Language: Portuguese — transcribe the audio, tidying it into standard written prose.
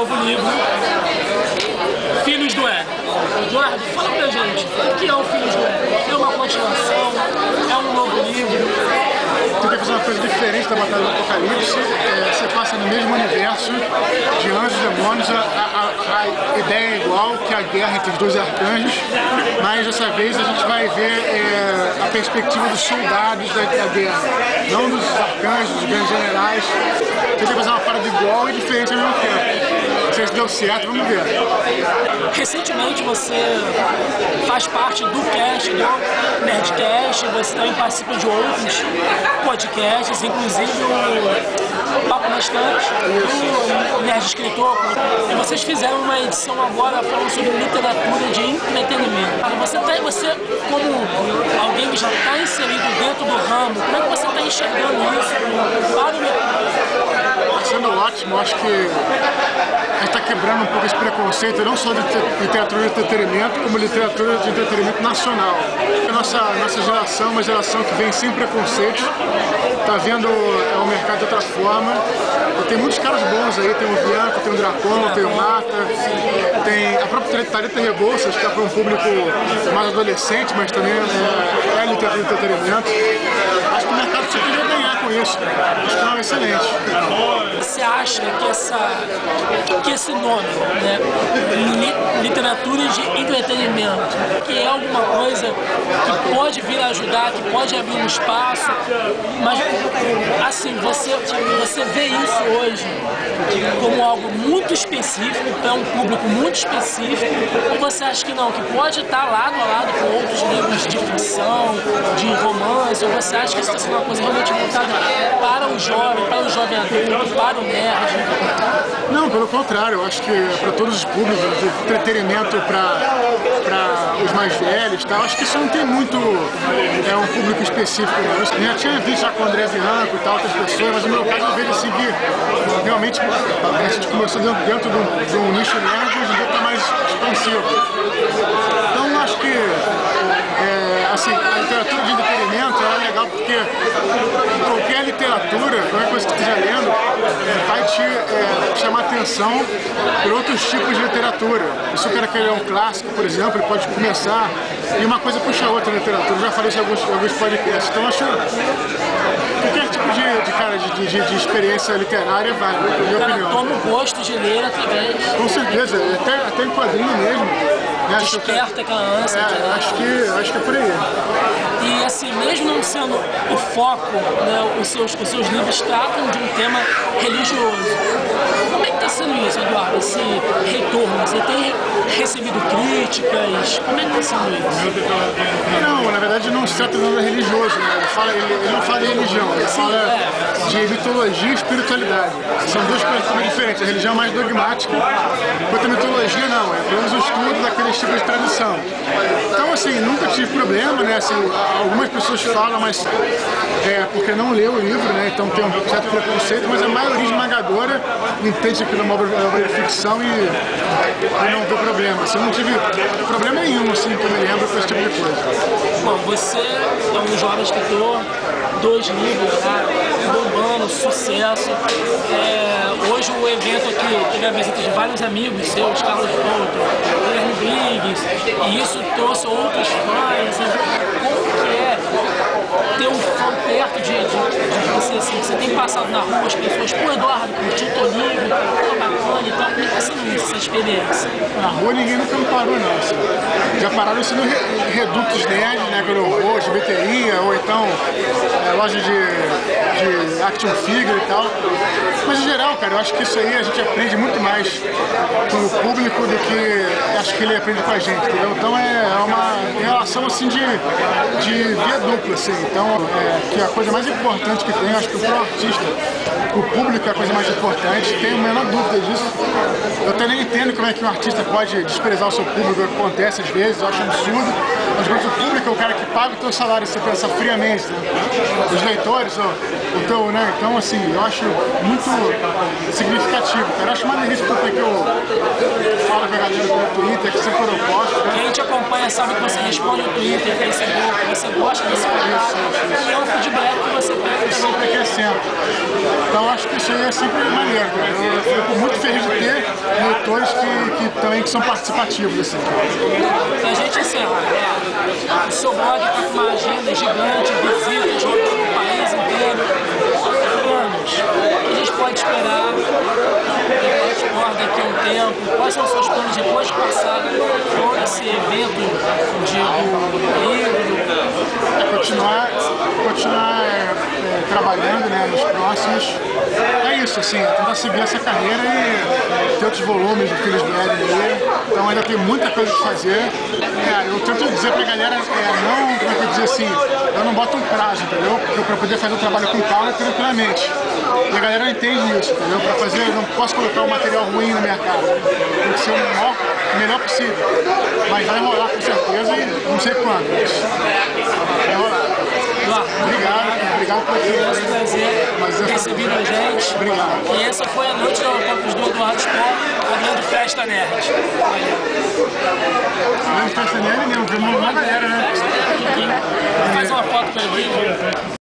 novo livro, Filhos do Éden. Eduardo, fala pra gente, o que é o Filhos do Éden? É uma continuação? É um novo livro? Tentei fazer uma coisa diferente da Batalha do Apocalipse. Você passa no mesmo universo de anjos e demônios. A ideia é igual, que é a guerra entre os dois arcanjos, mas dessa vez a gente vai ver a perspectiva dos soldados da guerra, não dos arcanjos, dos grandes generais. Tentei fazer uma parada igual e diferente ao mesmo tempo. Não sei se deu certo, vamos ver. Recentemente você faz parte do cast, do Nerdcast, você também participa de outros podcasts, inclusive o Papo na Estante, o Nerd Escritor. E vocês fizeram uma edição agora falando sobre literatura de entretenimento. Você como alguém que já está inserido dentro do ramo, como é que você está enxergando isso para o mercado? Está sendo ótimo, acho que a gente está quebrando um pouco esse preconceito, não só de literatura de entretenimento, como literatura de entretenimento nacional. A nossa geração é uma geração que vem sem preconceitos, está vendo o mercado de outra forma. E tem muitos caras bons aí, tem o Bianco, tem o Dracon, tem o Mata, tem a própria Thalita Rebouças, que é para um público mais adolescente, mas também é literatura de entretenimento. Acho que o mercado só queria ganhar com isso, então é excelente. Você acha que esse nome, né, literatura de entretenimento, que é alguma coisa que pode vir a ajudar, que pode abrir um espaço, mas assim, você vê isso hoje como algo muito específico, para um público muito específico, ou você acha que não, que pode estar lado a lado com outros livros de ficção, de romance, ou você acha que isso está sendo uma coisa realmente voltada para o jovem adulto, para o nerd? Não, pelo contrário, eu acho que é para todos os públicos, entretenimento para os mais velhos, tá? Acho que isso não tem muito um público específico. Não. Eu já tinha visto já com o André Bianco e tal, outras pessoas, mas no meu caso eu vejo assim que realmente a gente começou dentro de um nicho nerd e hoje em dia está mais expansivo. Então acho que assim, a literatura de entretenimento é legal porque qualquer literatura, qualquer coisa que você esteja lendo, vai te chamar atenção por outros tipos de literatura. Se o cara quer ler um clássico, por exemplo, ele pode começar e uma coisa puxa a outra literatura. Eu já falei isso em alguns podcasts. Então acho qualquer tipo de experiência literária vale, na minha opinião. Toma o gosto de ler através. Com certeza, até em quadrinho mesmo. Desperta aquela ânsia. Acho que é por aí. E assim, mesmo não sendo o foco, né, os seus livros tratam de um tema religioso. Como é que está sendo isso, Eduardo? Esse retorno? Você tem recebido críticas? Como é que está sendo isso? Não, na verdade não se trata de nada religioso, né? Ele não fala de religião, ele fala de mitologia e espiritualidade. São duas coisas totalmente diferentes. A religião é mais dogmática, enquanto a mitologia não, é apenas o estudo daqueles tipos de tradição. Então, assim, nunca tive problema, né? Assim, algumas pessoas falam, mas porque não leu o livro, né? Então tem um certo preconceito, mas a maioria esmagadora entende que é uma obra de ficção e não vê problema. Assim, eu não tive problema nenhum, assim, que eu me lembro com esse tipo de coisa. Bom, você é um jovem escritor, 2 livros, né? Bombando, sucesso. Hoje o evento aqui teve a visita de vários amigos seus, Carlos Couto, Guilherme Briggs, e isso trouxe outros fãs. Como que é ter um fã perto de você, assim? Você tem passado na rua, as pessoas, pô, Eduardo, curtiu teu livro, tá bacana e tal. Como é que tá sendo isso, essa experiência? Na rua ninguém nunca me parou, não. Assim. Já pararam sendo redutos nerd, né, quando eu vou, de bateria, ou então loja de action figure e tal. Mas em geral, cara, eu acho que isso aí a gente aprende muito mais com o público do que acho que ele aprende com a gente, entendeu? Então é uma relação assim de via dupla, assim. Então, que a coisa mais importante que tem, acho que pro artista, o público é a coisa mais importante, tenho a menor dúvida disso. Eu até nem entendo como é que um artista pode desprezar o seu público, acontece às vezes, eu acho absurdo. Às vezes o público é o cara que paga o teu salário, se você pensar friamente, né? Os leitores, o teu, né? Então, assim, eu acho muito significativo, cara. Eu acho maneiríssimo porque eu falo com a galera no Twitter, que sempre eu posto, né? Quem te acompanha sabe que você responde no Twitter, no Facebook, que você gosta desse contato, e é um feedback que você pega sempre crescendo. Então acho que isso aí é sempre maneiro, cara. Eu fico muito feliz de ter leitores que são participativos, assim. Pra gente encerrar, o seu blog está com uma agenda gigante, visitas rodando o país inteiro, planos. O que a gente pode esperar do Hotspot daqui a um tempo? Quais são os seus planos depois de passar todo esse evento do livro? Continuar trabalhando, né, nos próximos. É isso, assim, tentar seguir essa carreira e ter outros volumes do Filhos do Éden aí. Então ainda tem muita coisa pra fazer. Eu tento dizer pra galera, não, como é que eu dizer assim, eu não boto um prazo, entendeu? Porque pra poder fazer o trabalho com calma e tranquilamente. E a galera não entende isso, entendeu? Pra fazer, eu não posso colocar um material ruim na minha cara. Tem que ser o melhor possível. Mas vai rolar com certeza e não sei quando, mas vai rolar. Obrigado por aqui. Foi um prazer ter recebido a gente. Obrigado. E essa foi a noite da Campus do Eduardo Spohr, a grande festa nerd. Grande festa nerd mesmo, vimos uma galera, né? Faz uma foto pra ele.